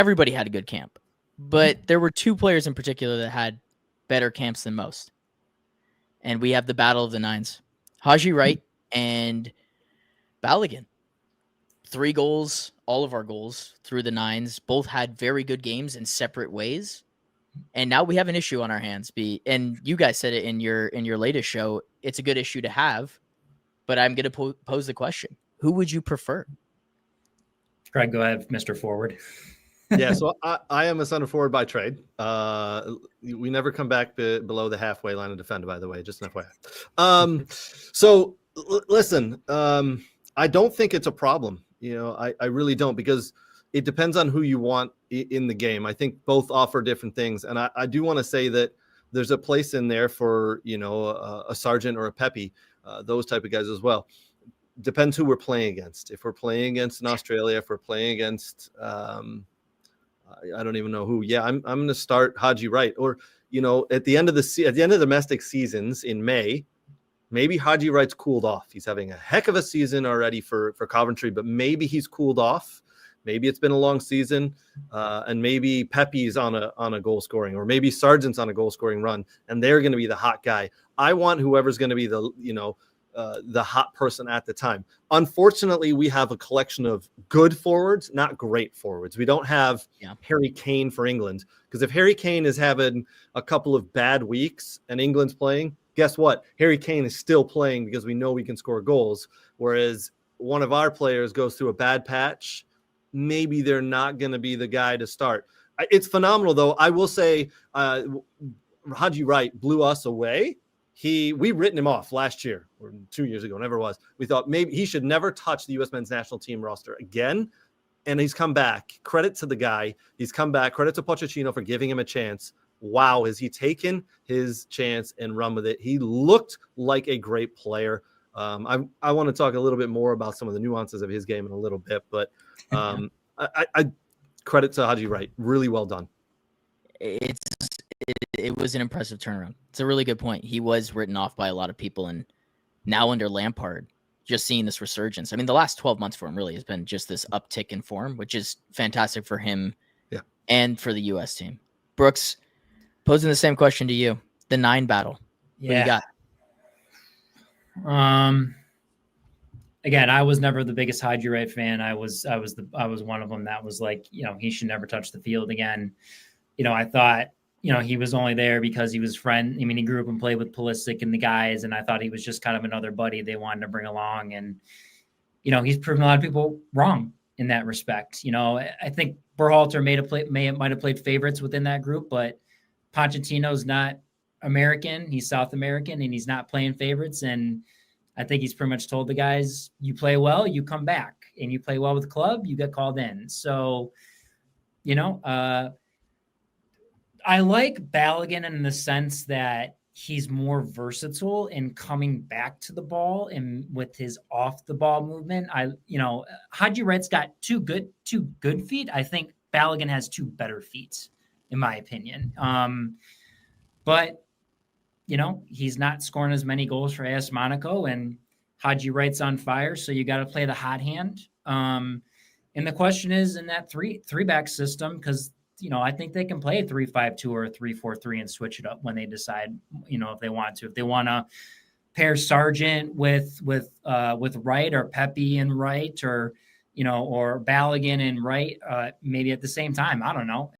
everybody had a good camp, but there were two players in particular that had better camps than most. And we have the battle of the nines, Haji Wright and Balogun. 3 goals, all of our goals through the nines, both had very good games in separate ways. And now we have an issue on our hands. And you guys said it in your latest show. It's a good issue to have, but I'm going to pose the question: who would you prefer? Greg, go ahead, Mr. Forward. Yeah, so I am a center forward by trade. We never come back below the halfway line of defend, by the way, just an FYI. So listen, I don't think it's a problem. I really don't, because it depends on who you want in the game. I think both offer different things. And I do want to say that there's a place in there for, a Sargent or a Pepe, those type of guys as well. Depends who we're playing against. If we're playing against an Australia, if we're playing against, I don't even know who. Yeah, I'm going to start Haji Wright. Or, at the end of the domestic seasons in May, maybe Haji Wright's cooled off. He's having a heck of a season already for Coventry, but maybe he's cooled off. Maybe it's been a long season, and maybe Pepe's on a goal scoring, or maybe Sargent's on a goal scoring run, and they're going to be the hot guy. I want whoever's going to be the hot person at the time. Unfortunately, we have a collection of good forwards, not great forwards. We don't have Harry Kane for England, because if Harry Kane is having a couple of bad weeks and England's playing, guess what? Harry Kane is still playing because we know we can score goals. Whereas one of our players goes through a bad patch, maybe they're not going to be the guy to start. It's phenomenal, though. I will say Haji Wright blew us away. We written him off last year or 2 years ago, whenever it was. We thought maybe he should never touch the U.S. men's national team roster again. And he's come back. Credit to the guy. He's come back. Credit to Pochettino for giving him a chance. Wow, has he taken his chance and run with it? He looked like a great player. I want to talk a little bit more about some of the nuances of his game in a little bit, but I credit to Haji Wright. Really well done. It was an impressive turnaround. It's a really good point. He was written off by a lot of people, and now under Lampard, just seeing this resurgence. I mean, the last 12 months for him really has been just this uptick in form, which is fantastic for him and for the U.S. team. Brooks, posing the same question to you. The 9 battle. What do you got? Again, I was never the biggest Haji Wright fan. I was one of them that was like, he should never touch the field again. I thought, he was only there because he was friend. I mean, he grew up and played with Pulisic and the guys, and I thought he was just kind of another buddy they wanted to bring along. And, he's proven a lot of people wrong in that respect. I think Berhalter might have played favorites within that group, but Pochettino's not American. He's South American, and he's not playing favorites. And I think he's pretty much told the guys, you play well, you come back, and you play well with the club, you get called in. So, I like Balogun in the sense that he's more versatile in coming back to the ball and with his off the ball movement. Haji Wright's got two good feet. I think Balogun has 2 better feet, in my opinion. But he's not scoring as many goals for AS Monaco, and Haji Wright's on fire. So you got to play the hot hand. And the question is, in that three back system, because I think they can play a 3-5-2 or a 3-4-3 and switch it up when they decide, if they want to. If they want to pair Sargent with Wright, or Pepe and Wright, or Balogun and Wright, maybe at the same time. I don't know.